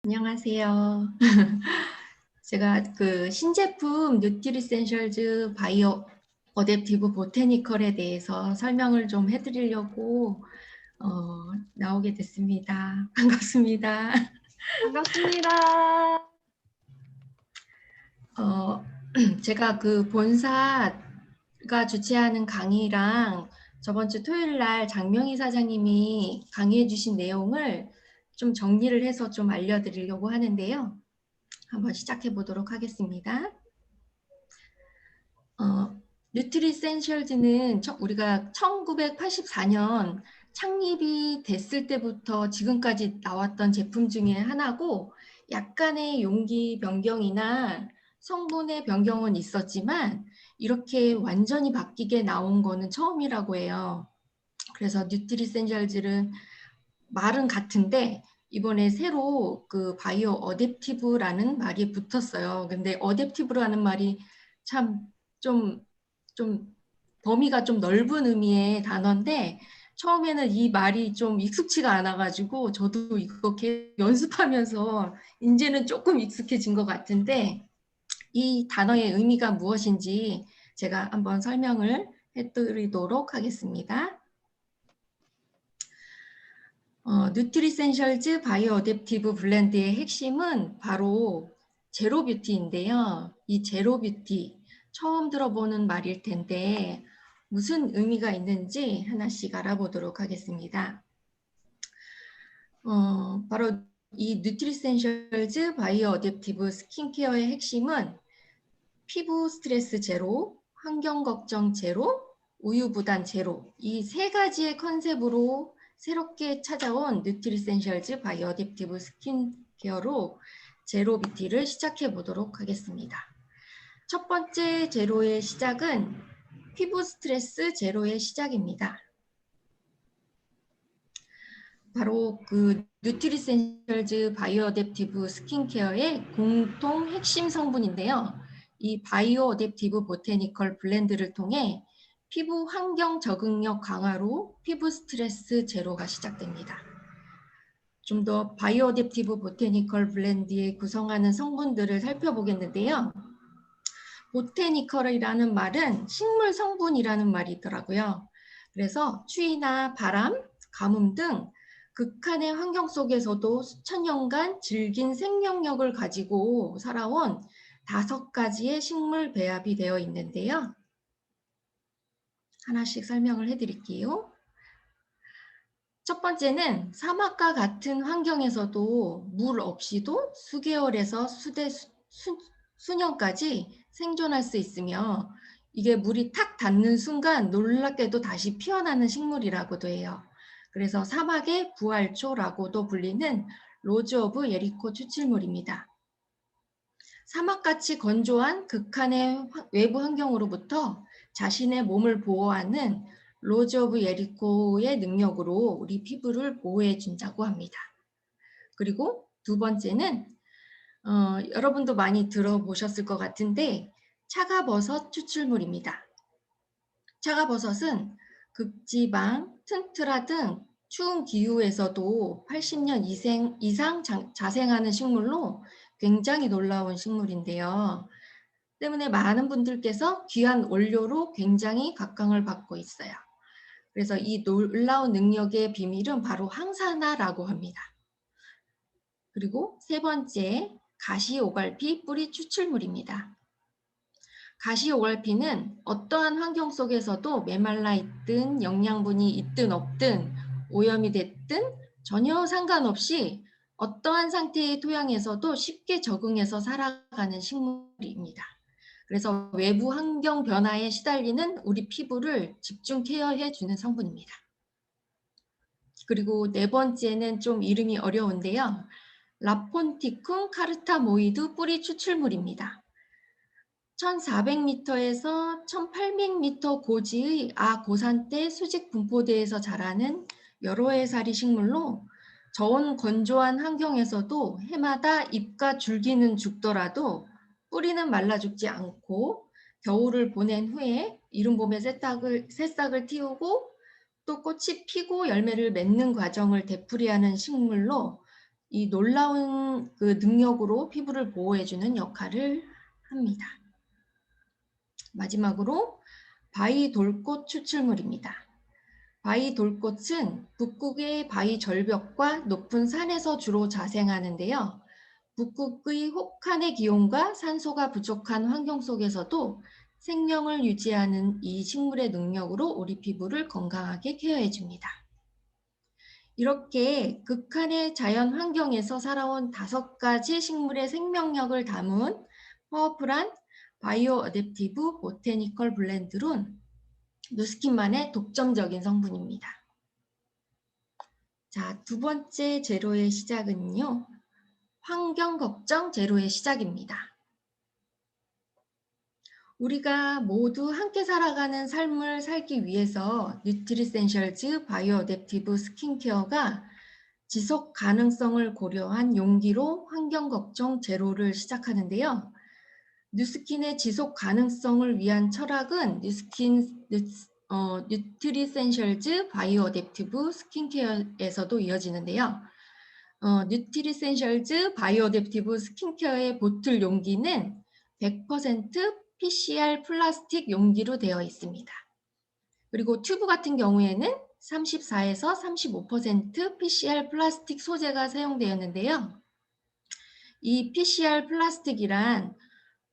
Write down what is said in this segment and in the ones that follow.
안녕하세요. 제가 그 신제품 뉴트리센셜즈 바이오 어댑티브 보테니컬에 대해서 설명을 좀 해드리려고 나오게 됐습니다. 반갑습니다. 반갑습니다. 제가 그 본사가 주최하는 강의랑 저번 주 토요일 날 장명희 사장님이 강의해 주신 내용을 좀 정리를 해서 좀 알려드리려고 하는데요. 한번 시작해 보도록 하겠습니다. 뉴트리센셜즈는 우리가 1984년 창립이 됐을 때부터 지금까지 나왔던 제품 중에 하나고, 약간의 용기 변경이나 성분의 변경은 있었지만 이렇게 완전히 바뀌게 나온 거는 처음이라고 해요. 그래서 뉴트리센셜즈는 말은 같은데 이번에 새로 그 바이오 어댑티브라는 말이 붙었어요. 근데 어댑티브라는 말이 참 좀 범위가 좀 넓은 의미의 단어인데, 처음에는 이 말이 좀 익숙치가 않아가지고 저도 이거 계속 연습하면서 이제는 조금 익숙해진 것 같은데, 이 단어의 의미가 무엇인지 제가 한번 설명을 해드리도록 하겠습니다. 뉴트리센셜즈 바이오 어댑티브 블렌드의 핵심은 바로 제로 뷰티인데요. 이 제로 뷰티 처음 들어보는 말일 텐데 무슨 의미가 있는지 하나씩 알아보도록 하겠습니다. 바로 이 뉴트리센셜즈 바이오 어댑티브 스킨케어의 핵심은 피부 스트레스 제로, 환경 걱정 제로, 우유 부단 제로, 이 세 가지의 컨셉으로 새롭게 찾아온 뉴트리센셜즈 바이오 어댑티브 스킨케어로 제로 뷰티를 시작해 보도록 하겠습니다. 첫 번째 제로의 시작은 피부 스트레스 제로의 시작입니다. 바로 그 뉴트리센셜즈 바이오 어댑티브 스킨케어의 공통 핵심 성분인데요. 이 바이오 어댑티브 보테니컬 블렌드를 통해 피부 환경 적응력 강화로 피부 스트레스 제로가 시작됩니다. 좀 더 바이오 어댑티브 보테니컬 블렌드에 구성하는 성분들을 살펴보겠는데요. 보테니컬이라는 말은 식물 성분이라는 말이 있더라고요. 그래서 추위나 바람, 가뭄 등 극한의 환경 속에서도 수천 년간 질긴 생명력을 가지고 살아온 5가지의 식물 배합이 되어 있는데요. 하나씩 설명을 해드릴게요. 첫 번째는 사막과 같은 환경에서도 물 없이도 수개월에서 수년까지 생존할 수 있으며, 이게 물이 탁 닿는 순간 놀랍게도 다시 피어나는 식물이라고도 해요. 그래서 사막의 부활초라고도 불리는 로즈 오브 예리코 추출물입니다. 사막같이 건조한 극한의 외부 환경으로부터 자신의 몸을 보호하는 로즈 오브 예리코의 능력으로 우리 피부를 보호해 준다고 합니다. 그리고 두 번째는 여러분도 많이 들어보셨을 것 같은데 차가버섯 추출물입니다. 차가버섯은 극지방, 튼트라 등 추운 기후에서도 80년 이상 자생하는 식물로 굉장히 놀라운 식물인데요. 때문에 많은 분들께서 귀한 원료로 굉장히 각광을 받고 있어요. 그래서 이 놀라운 능력의 비밀은 바로 항산화라고 합니다. 그리고 세 번째, 가시오갈피 뿌리 추출물입니다. 가시오갈피는 어떠한 환경 속에서도 메말라 있든 영양분이 있든 없든 오염이 됐든 전혀 상관없이 어떠한 상태의 토양에서도 쉽게 적응해서 살아가는 식물입니다. 그래서 외부 환경 변화에 시달리는 우리 피부를 집중 케어해 주는 성분입니다. 그리고 네 번째는 좀 이름이 어려운데요. 라폰티쿰 카르타모이드 뿌리 추출물입니다. 1400m에서 1800m 고지의 고산대 수직 분포대에서 자라는 여러 해살이 식물로 저온 건조한 환경에서도 해마다 잎과 줄기는 죽더라도 뿌리는 말라 죽지 않고, 겨울을 보낸 후에 이른 봄에 새싹을 틔우고 또 꽃이 피고 열매를 맺는 과정을 되풀이하는 식물로 이 놀라운 그 능력으로 피부를 보호해주는 역할을 합니다. 마지막으로 바위 돌꽃 추출물입니다. 바위 돌꽃은 북극의 바위 절벽과 높은 산에서 주로 자생하는데요. 북극의 혹한의 기온과 산소가 부족한 환경 속에서도 생명을 유지하는 이 식물의 능력으로 우리 피부를 건강하게 케어해줍니다. 이렇게 극한의 자연 환경에서 살아온 5가지 식물의 생명력을 담은 파워풀한 바이오 어댑티브 보테니컬 블렌드론 누스킨만의 독점적인 성분입니다. 자, 두 번째 제로의 시작은요. 환경 걱정 제로의 시작입니다. 우리가 모두 함께 살아가는 삶을 살기 위해서 뉴트리센셜즈 바이오 어댑티브 스킨케어가 지속 가능성을 고려한 용기로 환경 걱정 제로를 시작하는데요. 뉴스킨의 지속 가능성을 위한 철학은 뉴트리센셜즈 바이오 어댑티브 스킨케어에서도 이어지는데요. 뉴트리센셜즈 바이오 어댑티브 스킨케어의 보틀 용기는 100% PCR 플라스틱 용기로 되어 있습니다. 그리고 튜브 같은 경우에는 34에서 35% PCR 플라스틱 소재가 사용되었는데요. 이 PCR 플라스틱이란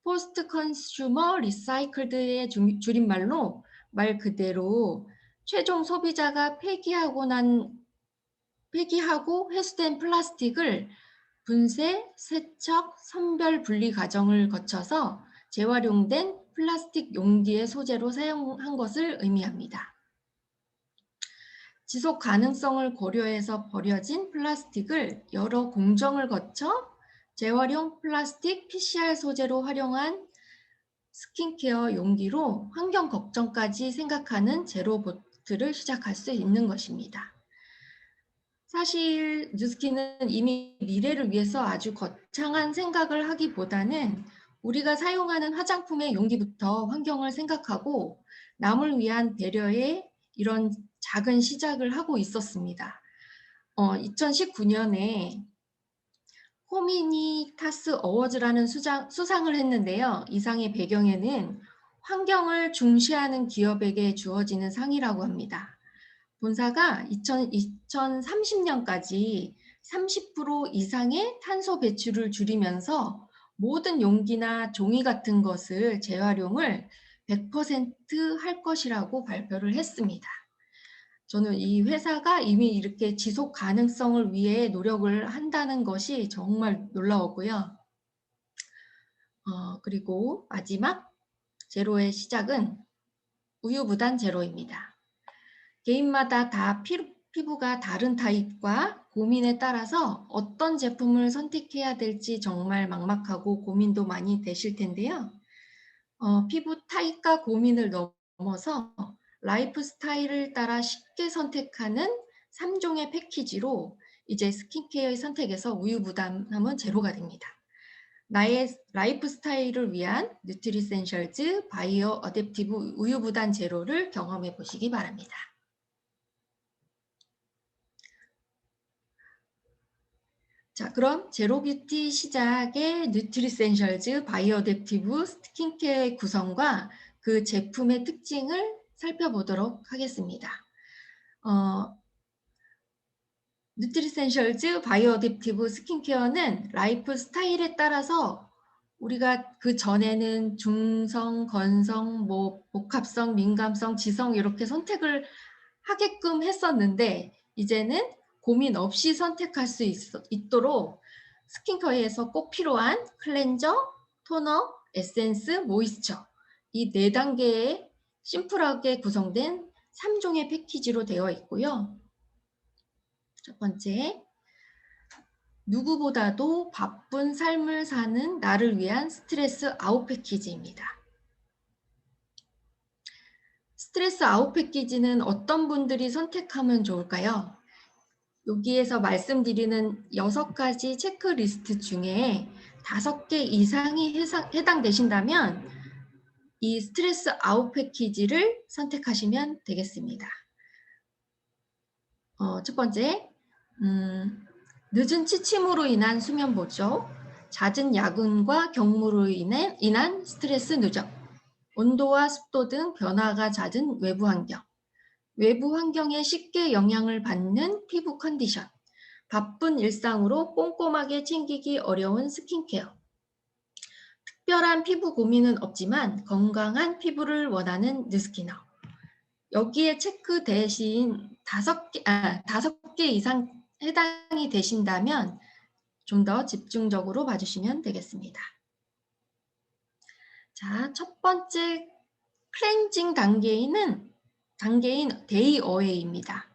포스트 컨슈머 리사이클드의 줄임말로 말 그대로 최종 소비자가 폐기하고 회수된 플라스틱을 분쇄, 세척, 선별 분리 과정을 거쳐서 재활용된 플라스틱 용기의 소재로 사용한 것을 의미합니다. 지속 가능성을 고려해서 버려진 플라스틱을 여러 공정을 거쳐 재활용 플라스틱 PCR 소재로 활용한 스킨케어 용기로 환경 걱정까지 생각하는 제로보트를 시작할 수 있는 것입니다. 사실 뉴스킨은 이미 미래를 위해서 아주 거창한 생각을 하기보다는 우리가 사용하는 화장품의 용기부터 환경을 생각하고 남을 위한 배려에 이런 작은 시작을 하고 있었습니다. 2019년에 호미니타스 어워즈라는 수상을 했는데요. 이 상의 배경에는 환경을 중시하는 기업에게 주어지는 상이라고 합니다. 본사가 2030년까지 30% 이상의 탄소 배출을 줄이면서 모든 용기나 종이 같은 것을 재활용을 100%할 것이라고 발표를 했습니다. 저는 이 회사가 이미 이렇게 지속 가능성을 위해 노력을 한다는 것이 정말 놀라웠고요. 그리고 마지막 제로의 시작은 우유부단 제로입니다. 개인마다 다 피부가 다른 타입과 고민에 따라서 어떤 제품을 선택해야 될지 정말 막막하고 고민도 많이 되실 텐데요. 피부 타입과 고민을 넘어서 라이프 스타일을 따라 쉽게 선택하는 3종의 패키지로 이제 스킨케어의 선택에서 우유부담함은 제로가 됩니다. 나의 라이프 스타일을 위한 뉴트리센셜즈 바이오 어댑티브 우유부단 제로를 경험해 보시기 바랍니다. 자, 그럼 제로 뷰티 시작의 뉴트리센셜즈 바이오 어댑티브 스킨케어의 구성과 그 제품의 특징을 살펴보도록 하겠습니다. 뉴트리센셜즈 바이오 어댑티브 스킨케어는 라이프 스타일에 따라서 우리가 그 전에는 중성, 건성, 복합성, 민감성, 지성 이렇게 선택을 하게끔 했었는데 이제는 고민 없이 선택할 수 있도록 스킨케어에서 꼭 필요한 클렌저, 토너, 에센스, 모이스처 이 4단계의 심플하게 구성된 3종의 패키지로 되어 있고요. 첫 번째, 누구보다도 바쁜 삶을 사는 나를 위한 스트레스 아웃 패키지입니다. 스트레스 아웃 패키지는 어떤 분들이 선택하면 좋을까요? 여기에서 말씀드리는 6가지 체크리스트 중에 5개 이상이 해당되신다면 이 스트레스 아웃 패키지를 선택하시면 되겠습니다. 첫 번째, 늦은 취침으로 인한 수면 보조, 잦은 야근과 경무로 인한 스트레스 누적, 온도와 습도 등 변화가 잦은 외부 환경, 외부 환경에 쉽게 영향을 받는 피부 컨디션, 바쁜 일상으로 꼼꼼하게 챙기기 어려운 스킨케어, 특별한 피부 고민은 없지만 건강한 피부를 원하는 뉴스키너. 여기에 체크 대신 5개 이상 해당이 되신다면 좀 더 집중적으로 봐주시면 되겠습니다. 자, 첫 번째 클렌징 단계인 데이 어웨이입니다.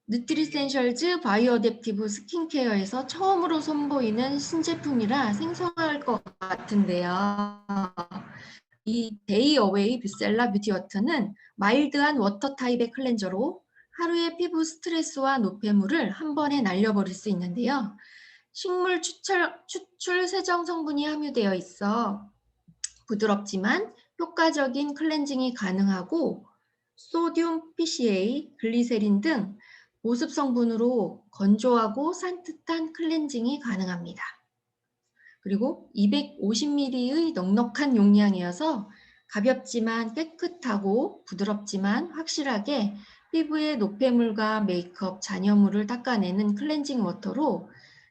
뉴트리센셜즈 바이오어댑티브 스킨케어에서 처음으로 선보이는 신제품이라 생소할 것 같은데요. 이 데이 어웨이 뷰셀라 뷰티 워터는 마일드한 워터 타입의 클렌저로 하루의 피부 스트레스와 노폐물을 한 번에 날려버릴 수 있는데요. 식물 추출 세정 성분이 함유되어 있어 부드럽지만 효과적인 클렌징이 가능하고 소듐 PCA, 글리세린 등 보습 성분으로 건조하고 산뜻한 클렌징이 가능합니다. 그리고 250ml의 넉넉한 용량이어서 가볍지만 깨끗하고 부드럽지만 확실하게 피부의 노폐물과 메이크업, 잔여물을 닦아내는 클렌징 워터로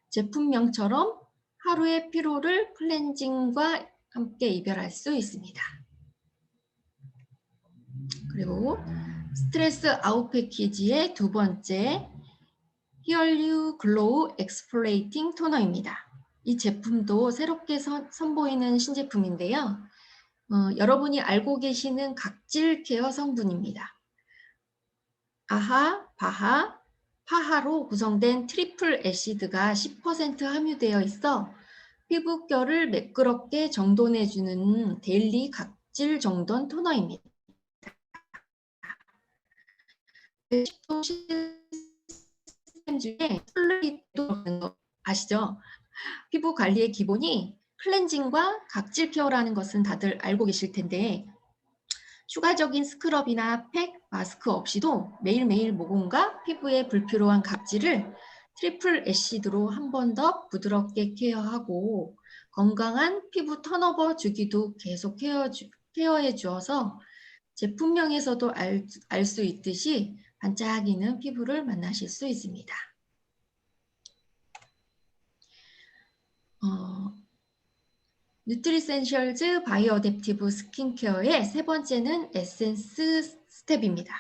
제품명처럼 하루의 피로를 클렌징과 함께 이별할 수 있습니다. 그리고 스트레스 아웃 패키지의 두 번째 히얼유 글로우 엑스플레이팅 토너입니다. 이 제품도 새롭게 선보이는 신제품인데요. 여러분이 알고 계시는 각질 케어 성분입니다. 아하, 바하, 파하로 구성된 트리플 애시드가 10% 함유되어 있어 피부결을 매끄럽게 정돈해주는 데일리 각질 정돈 토너입니다. 시스템 중에 플루이드 아시죠? 피부 관리의 기본이 클렌징과 각질 케어라는 것은 다들 알고 계실 텐데 추가적인 스크럽이나 팩, 마스크 없이도 매일매일 모공과 피부에 불필요한 각질을 트리플 애시드로 한 번 더 부드럽게 케어하고 건강한 피부 턴오버 주기도 계속 케어해 주어서 제품명에서도 알 수 있듯이 반짝이는 피부를 만나실 수 있습니다. 뉴트리센셜즈 바이오어댑티브 스킨케어의 세 번째는 에센스 스텝입니다.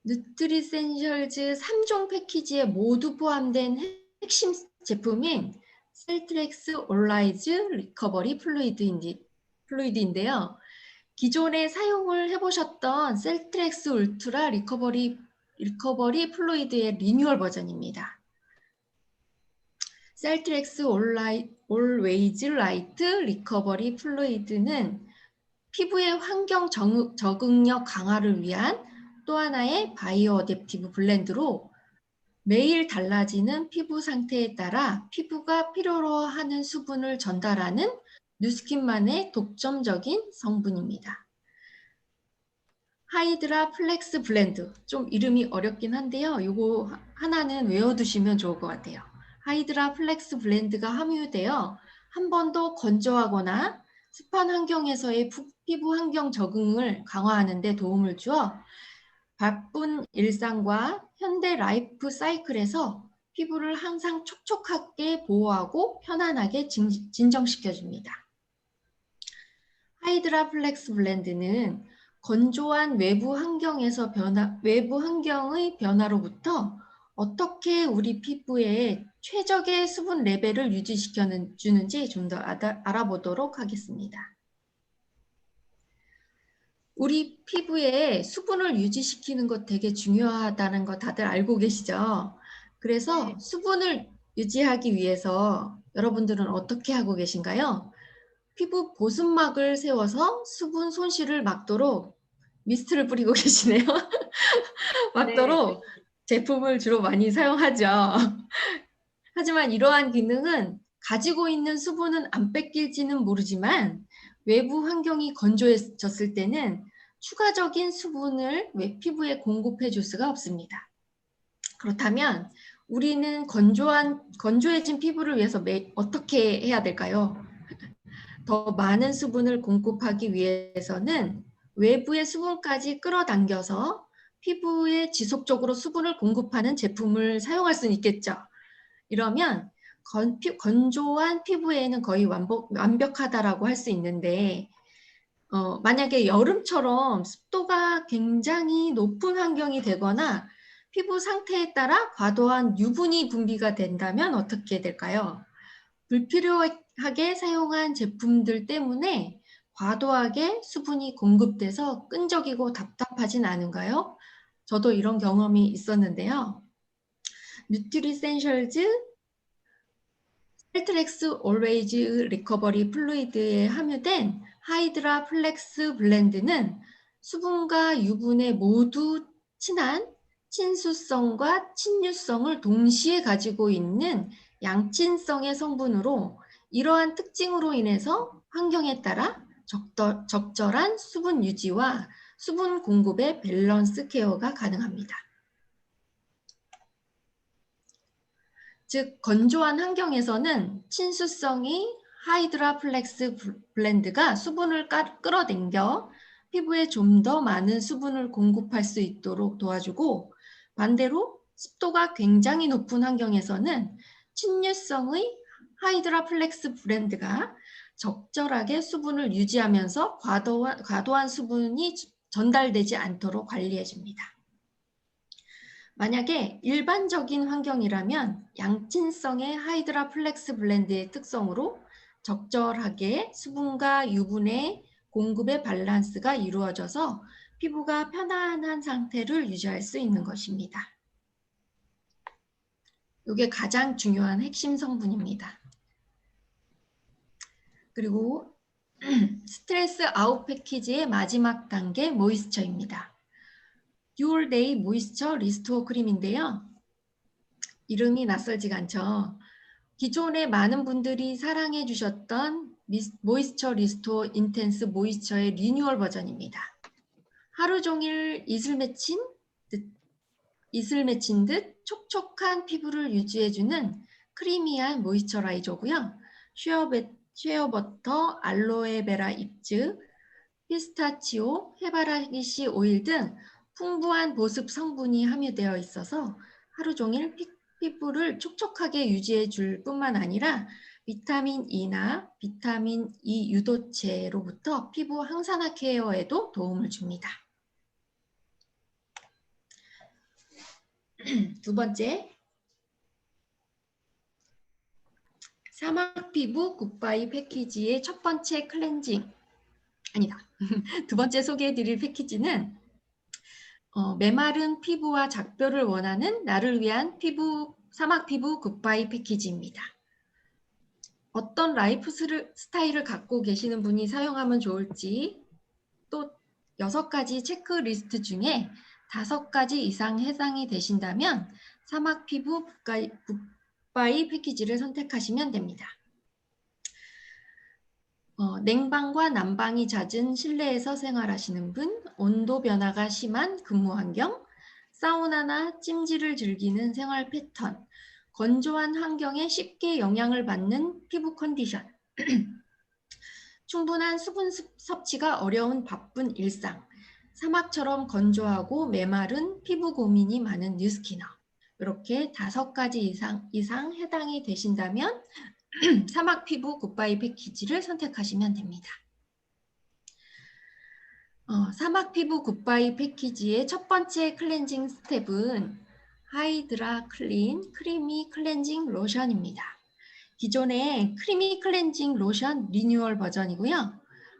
뉴트리센셜즈 3종 패키지에 모두 포함된 핵심 제품인 셀트렉스 올라이즈 리커버리 플루이드인데요. 기존에 사용을 해보셨던 셀트렉스 울트라 리커버리 플루이드의 리뉴얼 버전입니다. 셀트렉스 올웨이즈 라이트 리커버리 플루이드는 피부의 환경 적응력 강화를 위한 또 하나의 바이오 어댑티브 블렌드로 매일 달라지는 피부 상태에 따라 피부가 필요로 하는 수분을 전달하는 뉴스킨만의 독점적인 성분입니다. 하이드라 플렉스 블렌드, 좀 이름이 어렵긴 한데요. 이거 하나는 외워두시면 좋을 것 같아요. 하이드라 플렉스 블렌드가 함유되어 한 번 더 건조하거나 습한 환경에서의 피부 환경 적응을 강화하는 데 도움을 주어 바쁜 일상과 현대 라이프 사이클에서 피부를 항상 촉촉하게 보호하고 편안하게 진정시켜줍니다. 하이드라 플렉스 블렌드는 건조한 외부 환경의 변화로부터 어떻게 우리 피부에 최적의 수분 레벨을 유지시켜주는지 좀 더 알아보도록 하겠습니다. 우리 피부에 수분을 유지시키는 것 되게 중요하다는 거 다들 알고 계시죠? 그래서 수분을 유지하기 위해서 여러분들은 어떻게 하고 계신가요? 피부 보습막을 세워서 수분 손실을 막도록 미스트를 뿌리고 계시네요. 막도록 제품을 주로 많이 사용하죠. 하지만 이러한 기능은 가지고 있는 수분은 안 뺏길지는 모르지만 외부 환경이 건조해졌을 때는 추가적인 수분을 피부에 공급해 줄 수가 없습니다. 그렇다면 우리는 건조해진 피부를 위해서 어떻게 해야 될까요? 더 많은 수분을 공급하기 위해서는 외부의 수분까지 끌어당겨서 피부에 지속적으로 수분을 공급하는 제품을 사용할 수는 있겠죠. 이러면 건조한 피부에는 거의 완벽하다라고 할 수 있는데 만약에 여름처럼 습도가 굉장히 높은 환경이 되거나 피부 상태에 따라 과도한 유분이 분비가 된다면 어떻게 될까요? 불필요하게 사용한 제품들 때문에 과도하게 수분이 공급돼서 끈적이고 답답하진 않은가요? 저도 이런 경험이 있었는데요. 뉴트리센셜즈 셀트렉스 올웨이즈 리커버리 플루이드에 함유된 하이드라 플렉스 블렌드는 수분과 유분에 모두 친한 친수성과 친유성을 동시에 가지고 있는 양친성의 성분으로 이러한 특징으로 인해서 환경에 따라 적절한 수분 유지와 수분 공급의 밸런스 케어가 가능합니다. 즉 건조한 환경에서는 친수성이 하이드라 플렉스 블렌드가 수분을 끌어당겨 피부에 좀 더 많은 수분을 공급할 수 있도록 도와주고, 반대로 습도가 굉장히 높은 환경에서는 친유성의 하이드라 플렉스 블렌드가 적절하게 수분을 유지하면서 과도한 수분이 전달되지 않도록 관리해줍니다. 만약에 일반적인 환경이라면 양친성의 하이드라 플렉스 블렌드의 특성으로 적절하게 수분과 유분의 공급의 밸런스가 이루어져서 피부가 편안한 상태를 유지할 수 있는 것입니다. 이게 가장 중요한 핵심 성분입니다. 그리고 스트레스 아웃 패키지의 마지막 단계 모이스처입니다. 듀얼 데이 모이스처 리스토어 크림인데요. 이름이 낯설지가 않죠. 기존에 많은 분들이 사랑해 주셨던 모이스처 리스토어 인텐스 모이스처의 리뉴얼 버전입니다. 하루 종일 이슬 맺힌 듯 촉촉한 피부를 유지해주는 크리미한 모이스처라이저고요. 쉐어버터, 알로에베라 잎즙, 피스타치오, 해바라기씨 오일 등 풍부한 보습 성분이 함유되어 있어서 하루 종일 피부를 촉촉하게 유지해 줄 뿐만 아니라 비타민 E나 비타민 E 유도체로부터 피부 항산화 케어에도 도움을 줍니다. 두 번째, 사막 피부 굿바이 패키지의 첫 번째 클렌징, 아니다. 두 번째 소개해 드릴 패키지는 메마른 피부와 작별을 원하는 나를 위한 사막 피부 굿바이 패키지입니다. 어떤 라이프 스타일을 갖고 계시는 분이 사용하면 좋을지, 또 6가지 체크리스트 중에 5가지 이상 해당이 되신다면 사막 피부 굿바이 패키지를 선택하시면 됩니다. 냉방과 난방이 잦은 실내에서 생활하시는 분, 온도 변화가 심한 근무 환경, 사우나나 찜질을 즐기는 생활 패턴, 건조한 환경에 쉽게 영향을 받는 피부 컨디션, 충분한 수분 섭취가 어려운 바쁜 일상, 사막처럼 건조하고 메마른 피부 고민이 많은 뉴스키너, 이렇게 5가지 이상 해당이 되신다면 사막 피부 굿바이 패키지를 선택하시면 됩니다. 사막 피부 굿바이 패키지의 첫 번째 클렌징 스텝은 하이드라 클린 크리미 클렌징 로션입니다. 기존의 크리미 클렌징 로션 리뉴얼 버전이고요.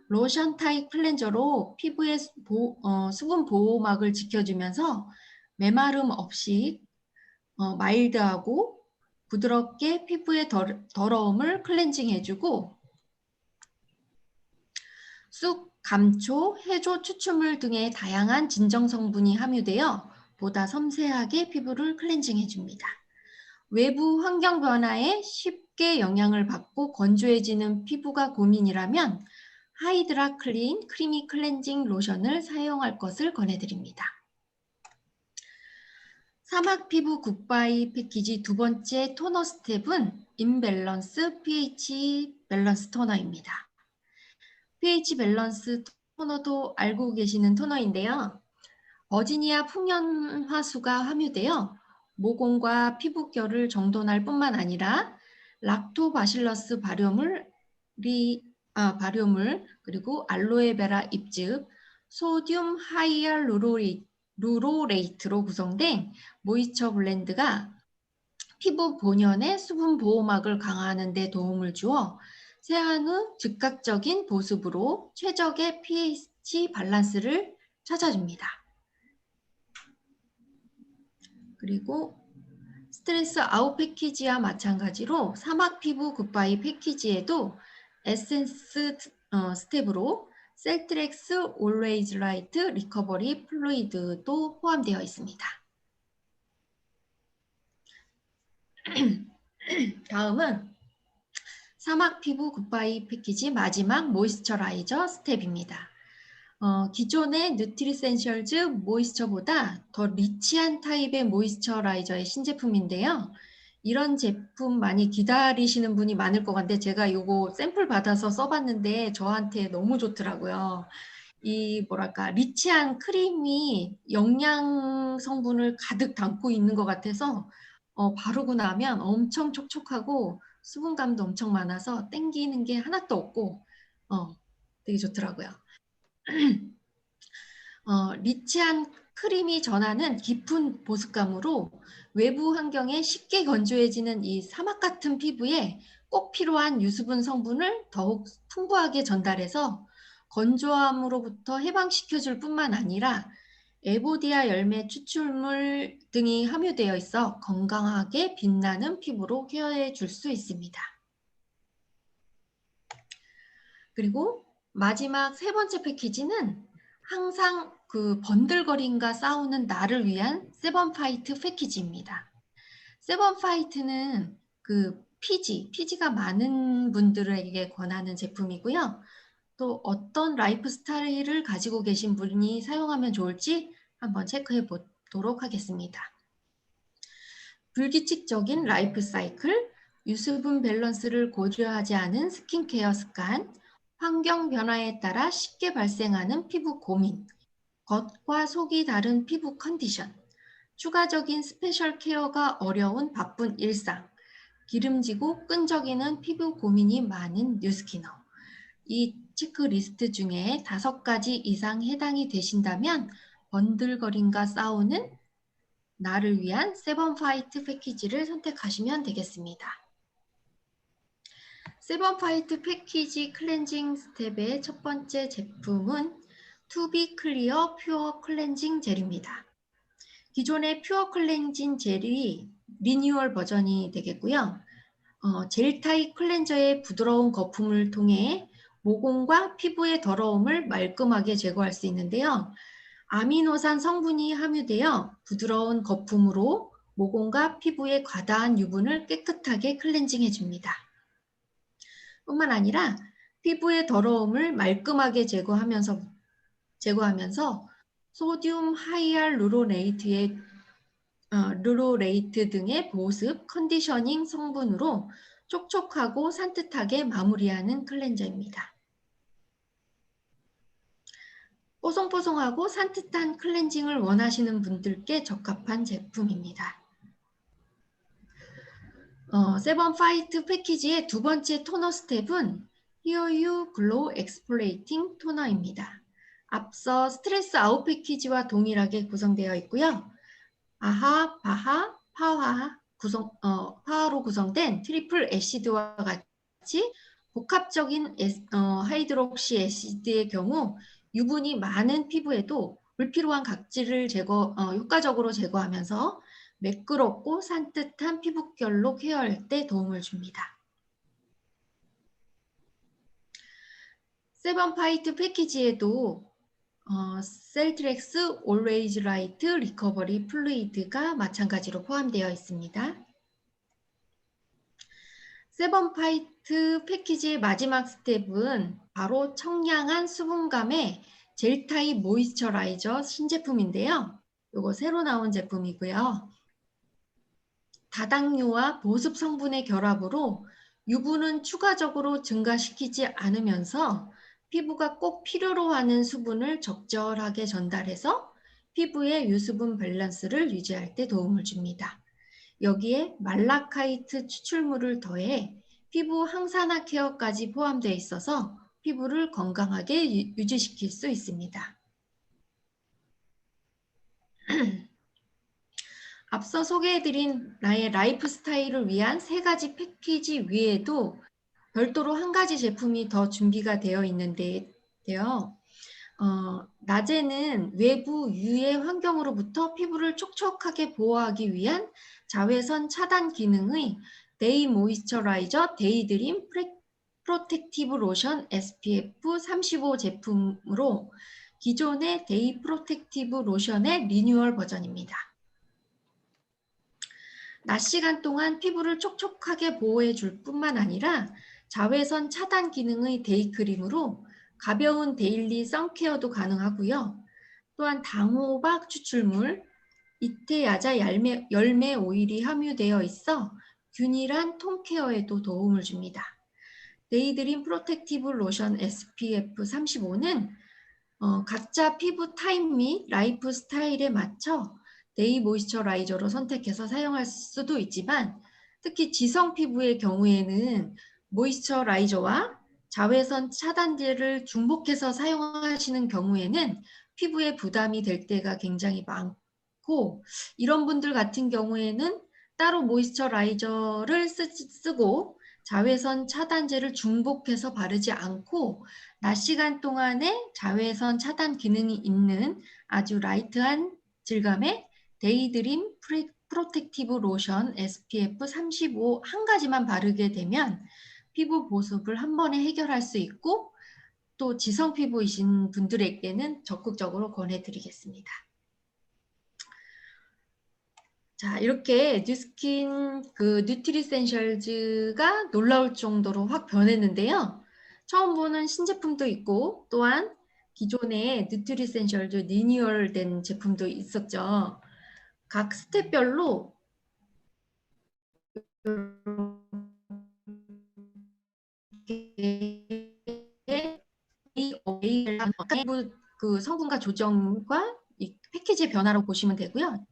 로션 타입 클렌저로 피부의 수분 보호막을 지켜주면서 메마름 없이 마일드하고 부드럽게 피부의 더러움을 클렌징해주고 쑥, 감초, 해조, 추출물 등의 다양한 진정 성분이 함유되어 보다 섬세하게 피부를 클렌징해줍니다. 외부 환경 변화에 쉽게 영향을 받고 건조해지는 피부가 고민이라면 하이드라 클린 크리미 클렌징 로션을 사용할 것을 권해드립니다. 사막 피부 굿바이 패키지 두 번째 토너 스텝은 인밸런스 pH 밸런스 토너입니다. pH 밸런스 토너도 알고 계시는 토너인데요. 버지니아 풍연화수가 함유되어 모공과 피부결을 정돈할 뿐만 아니라 락토바실러스 발효물 그리고 알로에베라 잎즙, 소듐 하이알루로레이트로 구성된 모이스처 블렌드가 피부 본연의 수분 보호막을 강화하는 데 도움을 주어 세안 후 즉각적인 보습으로 최적의 pH 밸런스를 찾아줍니다. 그리고 스트레스 아웃 패키지와 마찬가지로 사막 피부 굿바이 패키지에도 에센스 스텝으로 셀트렉스 올웨이즈 라이트 리커버리 플루이드도 포함되어 있습니다. 다음은 사막 피부 굿바이 패키지 마지막 모이스처라이저 스텝입니다. 기존의 뉴트리센셜즈 모이스처보다 더 리치한 타입의 모이스처라이저의 신제품인데요. 이런 제품 많이 기다리시는 분이 많을 것 같은데 제가 이거 샘플 받아서 써봤는데 저한테 너무 좋더라고요. 이 뭐랄까 리치한 크림이 영양 성분을 가득 담고 있는 것 같아서 바르고 나면 엄청 촉촉하고 수분감도 엄청 많아서 땡기는 게 하나도 없고 되게 좋더라고요. 리치한 크림이 전하는 깊은 보습감으로 외부 환경에 쉽게 건조해지는 이 사막 같은 피부에 꼭 필요한 유수분 성분을 더욱 풍부하게 전달해서 건조함으로부터 해방시켜줄 뿐만 아니라 에보디아 열매 추출물 등이 함유되어 있어 건강하게 빛나는 피부로 케어해 줄 수 있습니다. 그리고 마지막 세 번째 패키지는 항상 그 번들거림과 싸우는 나를 위한 세번파이트 패키지입니다. 세번파이트는 그 피지가 많은 분들에게 권하는 제품이고요. 또 어떤 라이프 스타일을 가지고 계신 분이 사용하면 좋을지 한번 체크해 보도록 하겠습니다. 불규칙적인 라이프 사이클, 유수분 밸런스를 고려하지 않은 스킨케어 습관, 환경 변화에 따라 쉽게 발생하는 피부 고민, 겉과 속이 다른 피부 컨디션, 추가적인 스페셜 케어가 어려운 바쁜 일상, 기름지고 끈적이는 피부 고민이 많은 뉴스키너. 이 체크리스트 중에 5가지 이상 해당이 되신다면 번들거림과 싸우는 나를 위한 세번파이트 패키지를 선택하시면 되겠습니다. 세번파이트 패키지 클렌징 스텝의 첫 번째 제품은 투비 클리어 퓨어 클렌징 젤입니다. 기존의 퓨어 클렌징 젤이 리뉴얼 버전이 되겠고요. 젤 타입 클렌저의 부드러운 거품을 통해 모공과 피부의 더러움을 말끔하게 제거할 수 있는데요. 아미노산 성분이 함유되어 부드러운 거품으로 모공과 피부의 과다한 유분을 깨끗하게 클렌징해 줍니다. 뿐만 아니라 피부의 더러움을 말끔하게 제거하면서 소듐 루로레이트 등의 보습, 컨디셔닝 성분으로 촉촉하고 산뜻하게 마무리하는 클렌저입니다. 뽀송뽀송하고 산뜻한 클렌징을 원하시는 분들께 적합한 제품입니다. 세번파이트 패키지의 두 번째 토너 스텝은 Here You Glow Exfoliating 토너입니다. 앞서 스트레스 아웃 패키지와 동일하게 구성되어 있고요. 아하, 바하, 파하로 구성된 트리플 애시드와 같이 복합적인 하이드록시 애시드의 경우 유분이 많은 피부에도 불필요한 각질을 효과적으로 제거하면서 매끄럽고 산뜻한 피부결로 케어할 때 도움을 줍니다. 세번파이트 패키지에도 셀트렉스 올웨이즈 라이트 리커버리 플루이드가 마찬가지로 포함되어 있습니다. 세번파이트 패키지의 마지막 스텝은 바로 청량한 수분감의 젤 타입 모이스처라이저 신제품인데요. 이거 새로 나온 제품이고요. 다당류와 보습 성분의 결합으로 유분은 추가적으로 증가시키지 않으면서 피부가 꼭 필요로 하는 수분을 적절하게 전달해서 피부의 유수분 밸런스를 유지할 때 도움을 줍니다. 여기에 말라카이트 추출물을 더해 피부 항산화 케어까지 포함되어 있어서 피부를 건강하게 유지시킬 수 있습니다. 앞서 소개해드린 나의 라이프 스타일을 위한 3가지 패키지 위에도 별도로 한 가지 제품이 더 준비가 되어 있는데요. 낮에는 외부 유해 환경으로부터 피부를 촉촉하게 보호하기 위한 자외선 차단 기능의 데이 모이스처라이저 데이드림 프로텍티브 로션 SPF 35 제품으로 기존의 데이 프로텍티브 로션의 리뉴얼 버전입니다. 낮 시간 동안 피부를 촉촉하게 보호해 줄 뿐만 아니라 자외선 차단 기능의 데이크림으로 가벼운 데일리 선케어도 가능하고요. 또한 당호박 추출물, 이태야자 열매 오일이 함유되어 있어 균일한 톤 케어에도 도움을 줍니다. 데이드림 프로텍티브 로션 SPF 35는 각자 피부 타입 및 라이프 스타일에 맞춰 데이 모이스처라이저로 선택해서 사용할 수도 있지만 특히 지성 피부의 경우에는 모이스처라이저와 자외선 차단제를 중복해서 사용하시는 경우에는 피부에 부담이 될 때가 굉장히 많고 이런 분들 같은 경우에는 따로 모이스처라이저를 쓰고 자외선 차단제를 중복해서 바르지 않고 낮 시간 동안에 자외선 차단 기능이 있는 아주 라이트한 질감의 데이드림 프로텍티브 로션 SPF 35 한 가지만 바르게 되면 피부 보습을 한 번에 해결할 수 있고 또 지성 피부이신 분들에게는 적극적으로 권해드리겠습니다. 자, 이렇게 뉴스킨 뉴트리센셜즈가 놀라울 정도로 확 변했는데요. 처음 보는 신제품도 있고 또한 기존의 뉴트리센셜즈 리뉴얼된 제품도 있었죠. 각 스텝별로 그 성분과 조정과 이 패키지의 변화로 보시면 되고요.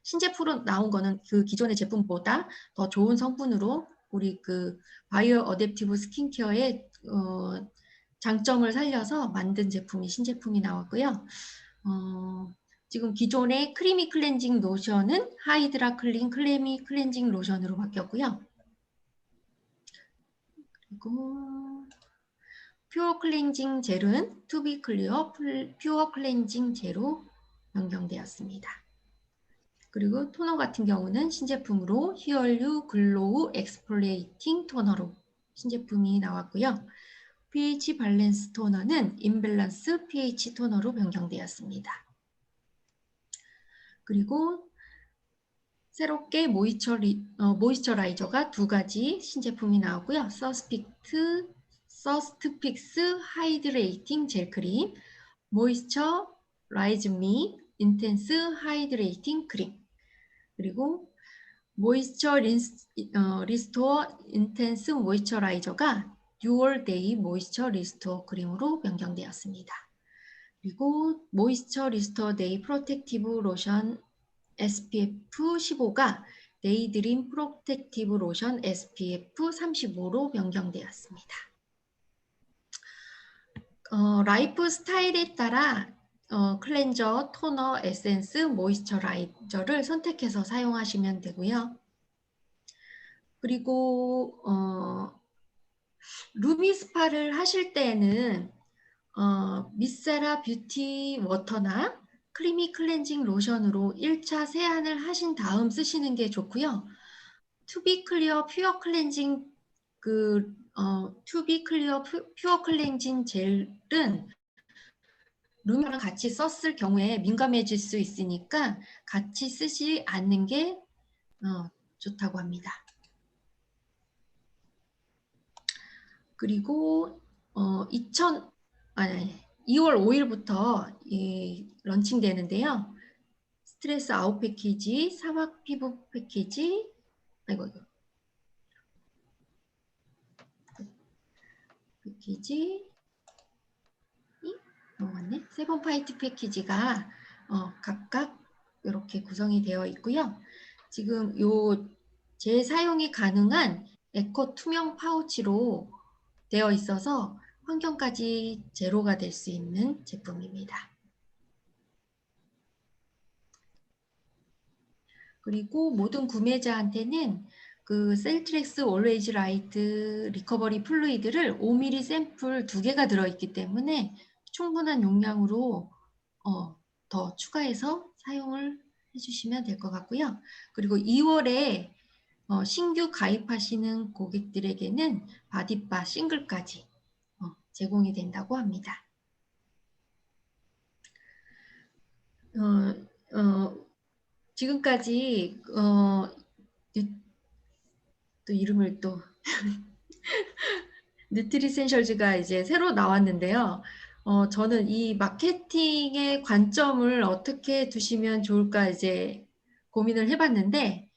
신제품으로 나온 거는 그 기존의 제품보다 더 좋은 성분으로 우리 그 바이오 어댑티브 스킨케어의 장점을 살려서 만든 제품이 신제품이 나왔고요. 지금 기존의 크리미 클렌징 로션은 하이드라 클린 크리미 클렌징 로션으로 바뀌었고요. 그리고 퓨어 클렌징 젤은 투비 클리어 퓨어 클렌징 젤로 변경되었습니다. 그리고 토너 같은 경우는 신제품으로 히얼유 글로우 엑스폴리에이팅 토너로 신제품이 나왔고요. pH 밸런스 토너는 임밸런스 pH 토너로 변경되었습니다. 그리고 새롭게 모이스처라이저가 2가지 신제품이 나왔고요. 서스트픽스 하이드레이팅 젤크림, 모이스처 라이즈 미 인텐스 하이드레이팅 크림, 그리고 모이스처 리스토어 인텐스 모이스처라이저가 듀얼 데이 모이스처 리스토어 크림으로 변경되었습니다. 그리고 모이스처 리스토어 데이 프로텍티브 로션 SPF 15가 데이드림 프로텍티브 로션 SPF 35로 변경되었습니다. 라이프 스타일에 따라 클렌저, 토너, 에센스, 모이스처라이저를 선택해서 사용하시면 되고요. 그리고 루미 스파를 하실 때에는 미세라 뷰티 워터나 크리미 클렌징 로션으로 1차 세안을 하신 다음 쓰시는 게 좋고요. 투비 클리어 퓨어 클렌징 퓨어 클렌징 젤은 루미랑 같이 썼을 경우에 민감해질 수 있으니까 같이 쓰지 않는 게 좋다고 합니다. 그리고 2월 5일부터 런칭되는데요. 스트레스 아웃 패키지, 사막 피부 패키지, 아이고, 패키지 넘어갔네. 세븐 파이트 패키지가 각각 이렇게 구성이 되어 있고요. 지금 요 재사용이 가능한 에코 투명 파우치로 되어 있어서 환경까지 제로가 될 수 있는 제품입니다. 그리고 모든 구매자한테는 그 셀트렉스 올웨이즈 라이트 리커버리 플루이드를 5mm 샘플 2개가 들어있기 때문에 충분한 용량으로 더 추가해서 사용을 해주시면 될 것 같고요. 그리고 2월에 신규 가입하시는 고객들에게는 바디바 싱글까지 제공이 된다고 합니다. 지금까지 또 이름을 또 뉴트리센셜즈가 이제 새로 나왔는데요. 저는 이 마케팅의 관점을 어떻게 두시면 좋을까 이제 고민을 해봤는데,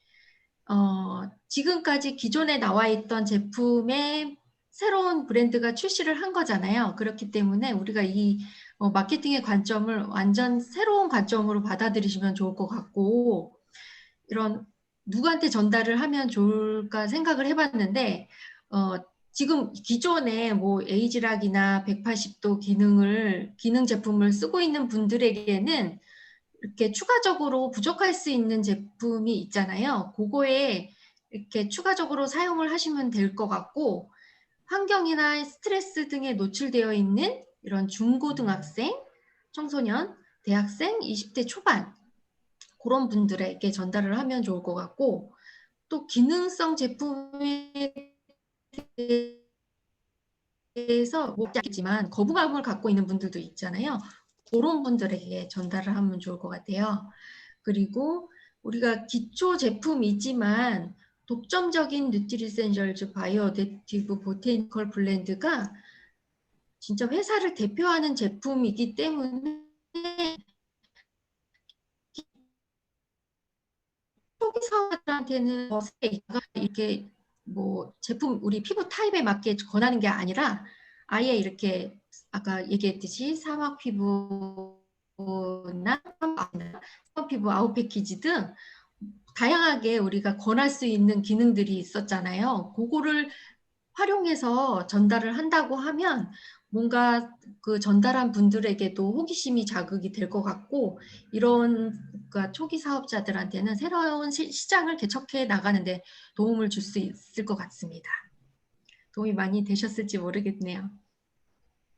지금까지 기존에 나와 있던 제품에 새로운 브랜드가 출시를 한 거잖아요. 그렇기 때문에 우리가 이 마케팅의 관점을 완전 새로운 관점으로 받아들이시면 좋을 것 같고, 이런 누구한테 전달을 하면 좋을까 생각을 해봤는데, 지금 기존에 뭐 에이지락이나 180도 기능 제품을 쓰고 있는 분들에게는 이렇게 추가적으로 부족할 수 있는 제품이 있잖아요. 그거에 이렇게 추가적으로 사용을 하시면 될 것 같고, 환경이나 스트레스 등에 노출되어 있는 이런 중고등학생, 청소년, 대학생, 20대 초반 그런 분들에게 전달을 하면 좋을 것 같고, 또 기능성 제품에 대해서 못 잡겠지만 거부감을 갖고 있는 분들도 있잖아요. 그런 분들에게 전달을 하면 좋을 것 같아요. 그리고 우리가 기초 제품이지만 독점적인 뉴트리센셜즈 바이오 어댑티브 보테니컬 블렌드가 진짜 회사를 대표하는 제품이기 때문에 초기 사업자한테는 이렇게 뭐 제품 우리 피부 타입에 맞게 권하는 게 아니라 아예 이렇게 아까 얘기했듯이 사막 피부나 사막 피부 아웃 패키지 등 다양하게 우리가 권할 수 있는 기능들이 있었잖아요. 그거를 활용해서 전달을 한다고 하면 뭔가 그 전달한 분들에게도 호기심이 자극이 될 것 같고, 이런 그러니까 초기 사업자들한테는 새로운 시장을 개척해 나가는데 도움을 줄 수 있을 것 같습니다. 도움이 많이 되셨을지 모르겠네요.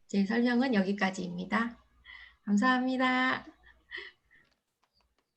제 설명은 여기까지입니다. 감사합니다.